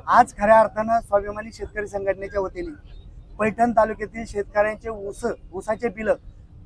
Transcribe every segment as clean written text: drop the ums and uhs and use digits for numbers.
आज खऱ्या अर्थानं स्वाभिमानी शेतकरी संघटनेच्या वतीने पैठण तालुक्यातील शेतकऱ्यांचे ऊसाचे बिल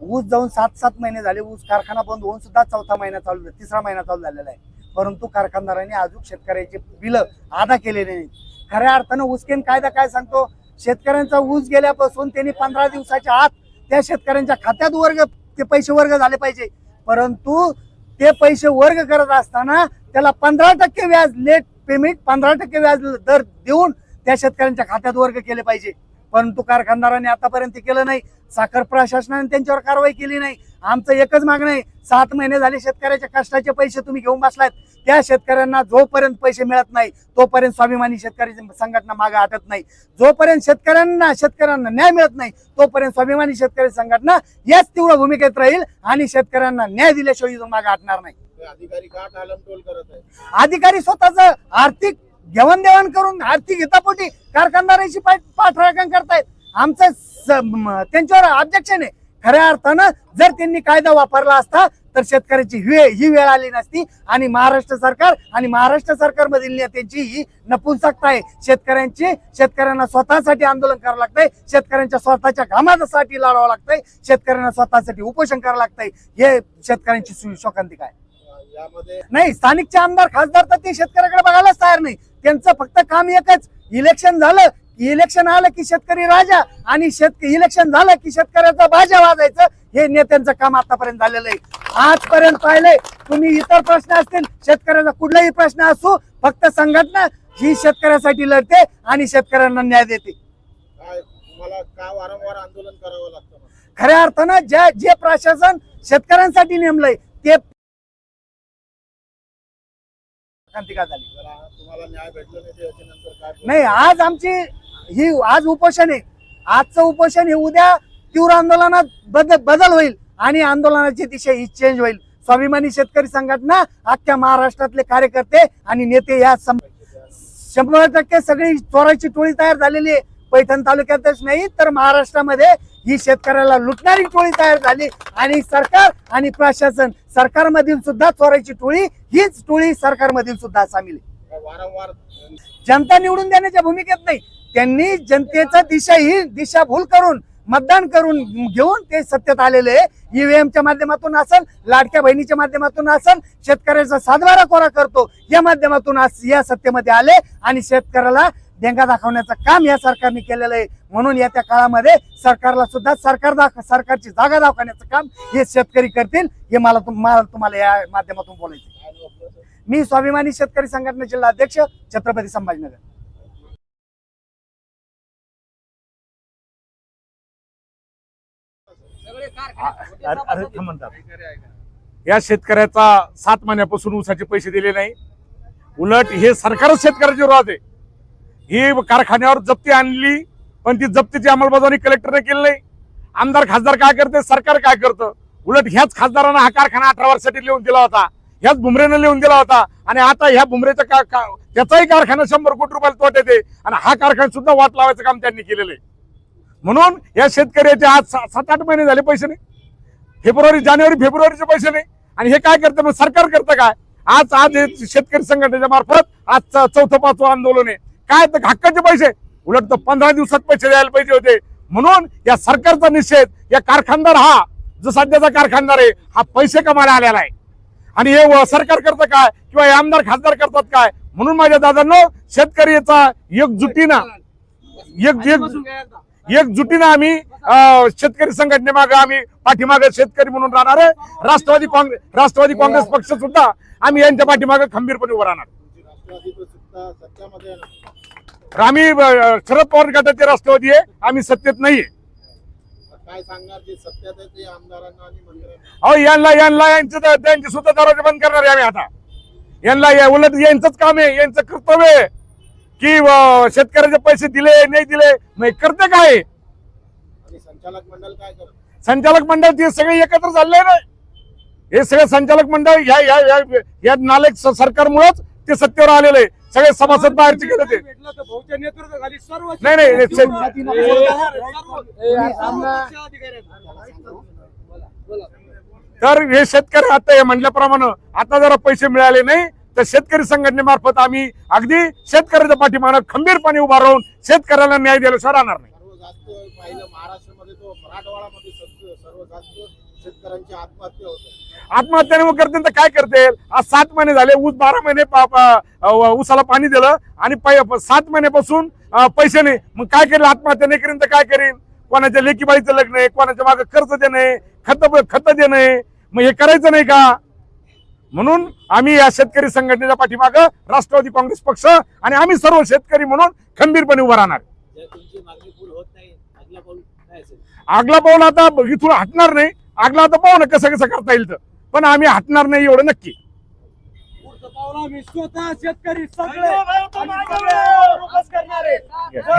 ऊस जाऊन 7 महिने झाले. ऊस कारखाना बंद होऊन सुद्धा चौथा महिना चालू, तिसरा महिना चालू झालेला आहे. परंतु कारखानदारांनी अजून शेतकऱ्याचे बिल अदा केलेले नाहीत. खऱ्या अर्थानं ऊसकेन कायदा काय सांगतो, शेतकऱ्यांचा ऊस गेल्यापासून त्यांनी 15 दिवसाच्या आत त्या शेतकऱ्यांच्या खात्यात ते पैसे वर्ग झाले पाहिजे. परंतु ते पैसे वर्ग करत असताना त्याला 15% व्याज, लेट पेमेंट 15% व्याज दर देऊन त्या शेतकऱ्यांच्या खात्यात वर्ग केले पाहिजे. परंतु कारखानदारांनी आतापर्यंत केलं नाही. साखर प्रशासनाने त्यांच्यावर कारवाई केली नाही. आमचं एकच मागणं आहे, 7 महिने झाले शेतकऱ्याच्या कष्टाचे पैसे तुम्ही घेऊन बसलात. त्या शेतकऱ्यांना जोपर्यंत पैसे मिळत नाही तोपर्यंत स्वाभिमानी शेतकरी संघटना मागे हटत नाही. जोपर्यंत शेतकऱ्यांना न्याय मिळत नाही तोपर्यंत स्वाभिमानी शेतकरी संघटना याच तीव्र भूमिकेत राहील आणि शेतकऱ्यांना न्याय दिल्याशिवाय इथून मागे हटणार नाही. अधिकारी का टाळमटोल करत आहे? अधिकारी स्वतःच आर्थिक देवाणघेवाण करून आर्थिक हितापोटी कारखानदारांची पाठराखण करतायत. आमचं त्यांच्यावर ऑब्जेक्शन आहे. खऱ्या अर्थानं जर त्यांनी कायदा वापरला असता तर शेतकऱ्याची ही वेळ आली नसती आणि महाराष्ट्र सरकार आणि महाराष्ट्र सरकारमधील नेत्यांची ही नपुंसकता आहे. शेतकऱ्यांना स्वतःसाठी आंदोलन करावं लागतंय, शेतकऱ्यांच्या स्वतःच्या कामासाठी लढावं लागतंय, शेतकऱ्यांना स्वतःसाठी उपोषण करावं लागतंय. हे शेतकऱ्यांची शोकांतिक आहे. नाही, स्थानिकचे आमदार खासदार तर ते शेतकऱ्याकडे बघायलाच तयार नाही. त्यांचं फक्त काम एकच, इलेक्शन झालं, इलेक्शन आलं की शेतकरी राजा आणि इलेक्शन झालं की शेतकऱ्याचा बाजा वाजायचं, हे नेत्यांचं काम आतापर्यंत झालेलं आहे. आजपर्यंत पाहिलंय तुम्ही, इतर प्रश्न असतील, शेतकऱ्याचा कुठलाही प्रश्न असो, फक्त संघटना ही शेतकऱ्यासाठी लढते आणि शेतकऱ्यांना न्याय देते. तुम्हाला का वारंवार आंदोलन करावं लागतं? खऱ्या अर्थानं जे प्रशासन शेतकऱ्यांसाठी नेमलंय ते तुम्हाला न्याय भेटलं नाही. नाही, आज आमची आज उपोषण आहे. आजचं उपोषण हे उद्या तीव्र आंदोलनात बदल होईल आणि आंदोलनाची दिशा ही चेंज होईल. स्वाभिमानी शेतकरी संघटना अख्ख्या महाराष्ट्रातले कार्यकर्ते आणि नेते या 100% सगळी चोराची टोळी तयार झालेली आहे. पैठण तालुक्यातच नाही तर महाराष्ट्रामध्ये ही शेतकऱ्याला लुटणारी टोळी तयार झाली आणि सरकार आणि प्रशासन, सरकारमधील सुद्धा चोराची टोळी, हीच टोळी सरकारमधील सुद्धा सामील आहे. वारंवार जनता निवडून देण्याच्या भूमिकेत नाही, त्यांनी जनतेचा दिशाभूल करून मतदान करून घेऊन ते सत्तेत आलेले. ईव्हीएमच्या माध्यमातून असेल, लाडक्या बहिणीच्या माध्यमातून असेल, शेतकऱ्याचा सातबारा कोरा करतो या माध्यमातून या सत्तेमध्ये आले आणि शेतकऱ्याला डेंगा दाखवण्याचं काम या सरकारने केलेलं आहे. म्हणून येत्या काळामध्ये सरकारला सुद्धा सरकारची जागा दाखवण्याचं काम हे शेतकरी करतील. हे मला तुम्हाला या माध्यमातून बोलायचं. मी स्वाभिमानी शेतकरी संघटना जिल्हा अध्यक्ष, छत्रपती संभाजीनगर. या शेतकऱ्याचा 7 महिन्यापासून ऊसाचे पैसे दिले नाही. उलट हे सरकारच शेतकऱ्याच्या विरोधात आहे. ही कारखान्यावर जप्ती आणली पण ती जप्तीची अंमलबजावणी कलेक्टरने केली नाही. आमदार खासदार काय करते, सरकार काय करतं? उलट ह्याच खासदारांना हा कारखाना 18 वर्षासाठी लिहून दिला होता, ह्याच भुमरेनं लिहून दिला होता आणि आता ह्या भुमरेचा त्याचाही कारखाना 100 कोटी रुपयाला तोट येते आणि हा कारखाना सुद्धा वाट लावायचं काम त्यांनी केलेलं आहे. म्हणून या शेतकऱ्याचे आज 7-8 महिने झाले पैसे नाही, जानेवारी फेब्रुवारीचे पैसे नाही. आणि हे काय करतं, मग सरकार करतं काय? आज शेतकरी संघटनेच्या मार्फत आज 4th-5व आंदोलन आहे. काय तर हक्काचे पैसे, उलट तर 15 दिवसात पैसे द्यायला पाहिजे होते. म्हणून या सरकारचा निषेध, या कारखानदार हा जो सध्याचा कारखानदार आहे हा पैसे कमायला आलेला आहे आणि हे सरकार करतं काय किंवा हे आमदार खासदार करतात काय? म्हणून माझ्या दादांनो, शेतकऱ्याचा एकजुटीनं आम्ही शेतकरी संघटनेमागे आम्ही पाठीमागे शेतकरी म्हणून राहणार आहे. राष्ट्रवादी काँग्रेस पक्ष सुद्धा आम्ही यांच्या पाठीमागे खंबीरपणे उभं राहणार. आम्ही शरद पवार गटाचे राष्ट्रवादी आहे, आम्ही सत्तेत नाहीये. काय सांगणार जे सत्तेत आहे ते आमदारांना आणि मंत्र्यांना? अहो, त्यांचे सुद्धा दरवाजे बंद करणार आहे आम्ही आता. यांना उलट यांचंच काम आहे, यांचं कर्तव्य आहे की शेतकऱ्याचे पैसे दिले नाही दिले, मग करते काय? संचालक मंडळ काय करत? संचालक मंडळ ते सगळे एकत्र झाले ना. हे सगळे संचालक मंडळ या नालायक सरकारमुळेच ते सत्तेवर आलेले आहे. सगळे सभासद बाहेरचे गेले ते. नाही तर हे शेतकरी आता हे म्हणल्याप्रमाणे आता जरा पैसे मिळाले नाही तर शेतकरी संघटनेमार्फत आम्ही अगदी शेतकऱ्याच्या पाठीमागे खंबीरपणे उभा राहून शेतकऱ्याला न्याय दिल्याशिवाय राहणार नाही. सर्व जास्त पाहिलं महाराष्ट्रामध्ये तो मराठवाड्यामध्ये सर्व जास्त शेतकऱ्यांची आत्महत्या होते. आत्महत्या मग करते तर काय करते. आज 7 महिने झाले ऊस 12 महिने ऊसाला पाणी दिलं आणि 7 महिन्यापासून पैसे नाही. मग काय करेल. आत्महत्या नाही करीन तर काय करीन. कोणाच्या लेकीबाईचं लग्न आहे, कोणाच्या मागे कर्ज देणे, खत देणे, मग हे करायचं नाही का. म्हणून आम्ही या शेतकरी संघटनेच्या पाठीमागं राष्ट्रवादी काँग्रेस पक्ष आणि आम्ही सर्व शेतकरी म्हणून खंबीरपणे उभा राहणार. तुमची मागणी पूर्ण होत नाही, आगला पाऊल काय असेल? आगला पाऊल आता इथून हटणार नाही. आगला आता पाहू ना कसं कसं करता येईल तर, पण आम्ही हटणार नाही एवढं नक्की. शेतकरी सगळे उपोषण करणारे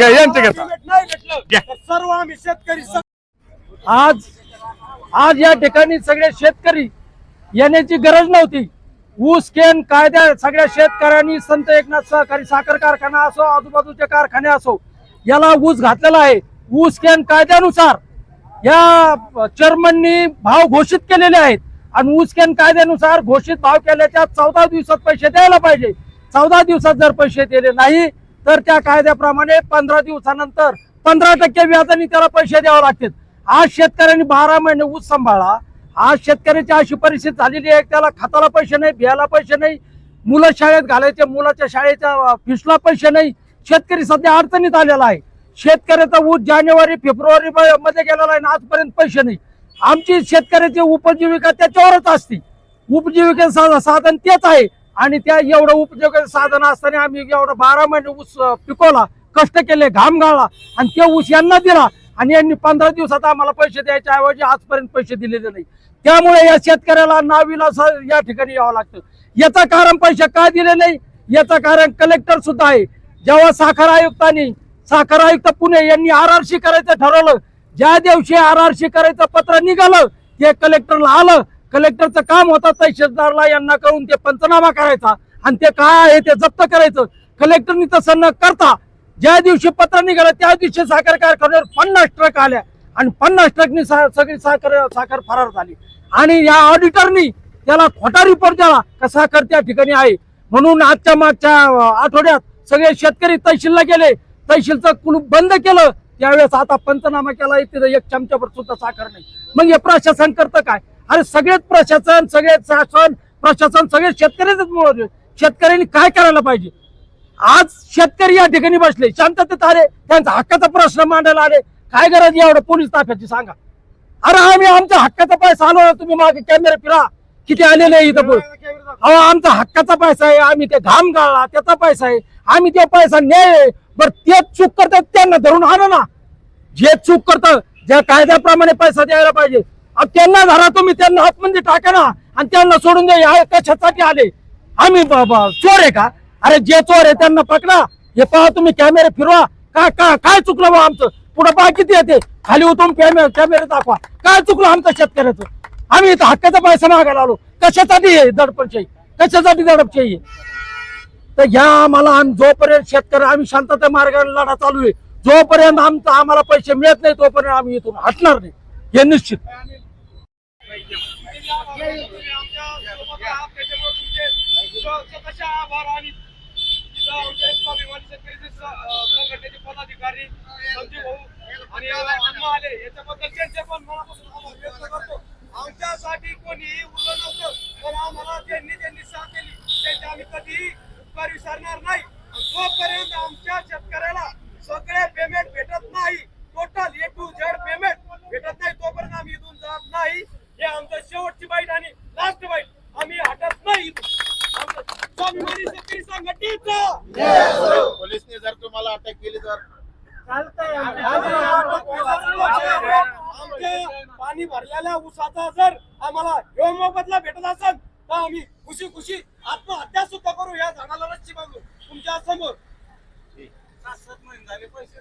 यांच्याकरता नाही भेटलं घ्या. तर सर्व आम्ही शेतकरी आज या ठिकाणी सगळे शेतकरी येण्याची गरज नव्हती. ऊस केन कायद्या सगळ्या शेतकऱ्यांनी संत एकनाथ सहकारी साखर कारखाना असो, आजूबाजूचे कारखाने असो, याला ऊस घातलेला आहे. ऊस केन कायद्यानुसार या चेअरमननी भाव घोषित केलेले आहेत आणि ऊस केन कायद्यानुसार घोषित भाव केल्याच्या 14 दिवसात पैसे द्यायला पाहिजे. 14 दिवसात जर पैसे दिले नाही तर त्या कायद्याप्रमाणे 15 दिवसानंतर 15% व्याजाने त्याला पैसे द्यावे लागतील. आज शेतकऱ्यांनी 12 महिने ऊस सांभाळा. आज शेतकऱ्याची अशी परिस्थिती झालेली आहे, त्याला खताला पैसे नाही, बियाला पैसे नाही, मुलं शाळेत घालायचे, मुलाच्या शाळेच्या फीसला पैसे नाही. शेतकरी सध्या अडचणीत आलेला आहे. शेतकऱ्याचा ऊस जानेवारी फेब्रुवारी मध्ये गेलेला आहे आणि आजपर्यंत पैसे नाही. आमची शेतकऱ्याची उपजीविका त्याच्यावरच असते. उपजीविकेचं साधन तेच आहे आणि त्या एवढं उपजीविकेचं साधन असताना आम्ही एवढं 12 महिने ऊस पिकवला, कष्ट केले, घाम गाळला आणि ते ऊस यांना दिला आणि यांनी 15 दिवसात आम्हाला पैसे द्यायच्या ऐवजी आजपर्यंत पैसे दिलेले नाही. त्यामुळे या शेतकऱ्याला नाविलाज या ठिकाणी यावं लागतं. याचं कारण पैसे का दिले नाही याचं कारण कलेक्टर सुद्धा आहे. जेव्हा साखर आयुक्त पुणे यांनी RRC करायचं ठरवलं, ज्या दिवशी RRC करायचं पत्र निघालं ते कलेक्टरला आलं. कलेक्टरचं काम होतं तहसीलदारला यांना करून ते पंचनामा करायचा आणि ते काय आहे ते जप्त करायचं. कलेक्टरनी तसं न करता ज्या दिवशी पत्र निघालं त्या दिवशी साखर कारखान्यावर 50 ट्रक आल्या आणि 50 ट्रकनी सगळी साखर फरार झाली आणि या ऑडिटरनी त्याला खोटा रिपोर्ट दिला का साखर त्या ठिकाणी आहे. म्हणून आजच्या मागच्या आठवड्यात सगळे शेतकरी तहसीलला गेले, तहसीलचं कुलूप बंद केलं. त्यावेळेस आता पंचनामा केला, तिथं 1 चमच्याभर सुद्धा साखर नाही. मग हे प्रशासन करतं काय. अरे सगळेच प्रशासन, सगळेच शासन प्रशासन सगळे शेतकऱ्याच मुळे. शेतकऱ्यांनी काय करायला पाहिजे. आज शेतकरी या ठिकाणी बसले, शांततेत आले, त्यांचा हक्काचा प्रश्न मांडायला आले. काय गरज एवढं पोलीस ताफ्याची सांगा. अरे आम्ही आमच्या हक्काचा पैसा आलो, तुम्ही मागे कॅमेरा फिरा किती आलेले आहे इथं. अहो आमचा हक्काचा पैसा आहे, आम्ही ते घाम गाळला त्याचा पैसा आहे, आम्ही ते पैसा न्याय. बरं तेच चूक करतात त्यांना धरून आणा ना. जे चूक करतं ज्या कायद्याप्रमाणे पैसा द्यायला पाहिजे त्यांना धरा, तुम्ही त्यांना आतमध्ये टाका ना आणि त्यांना सोडून द्या. कशासाठी आले आम्ही चोर आहे का. अरे जे चोर आहे त्यांना पकडा. हे पहा तुम्ही कॅमेरे फिरवा. काय चुकलं बा आमचं. पुढे पहा किती येते, खाली उतरून कॅमेरे दाखवा. काय चुकलं आमचं शेतकऱ्याचं. आम्ही इथं हक्काचा पैसा मागायला आलो. कशासाठी दडपशाही, कशासाठी दडपशाही. तर या आम्हाला जोपर्यंत शेतकरी आम्ही शांतता मार्गाने लढा चालू आहे, जोपर्यंत आम्हाला पैसे मिळत नाही तोपर्यंत आम्ही इथून हटणार नाही हे निश्चित. संघटनेचे पदाधिकारी संजीव भाऊ आणि अण्णा आले याच्याबद्दल त्यांचे पण मनापासून आभार व्यक्त करतो. आमच्यासाठी कोणीही उरलं नव्हतं पण आम्हाला ज्यांनी साथ दिली त्यांचे आम्ही कधीही उपकार विसरणार नाही. जोपर्यंत आमच्या शेतकऱ्याला सगळे पेमेंट भेटत नाही, total A to Z payment भेटत नाही तोपर्यंत आम्ही इथून जात नाही. हे आमचं शेवटची बाईट आणि लास्ट बाईट. आम्ही हटत नाही इथून. स्वाभिमानी शेतकरी संघटनेचा पोलिसने जर तुम्हाला अटक केली तर आमच्या पाणी भरलेल्या ऊसाचा जर आम्हाला मोबदला भेटत असेल तर आम्ही खुशी आत्महत्या सुद्धा करू. या झाडाला रस्सी बांधू तुमच्या समोर. 7 महिने झाले पैसे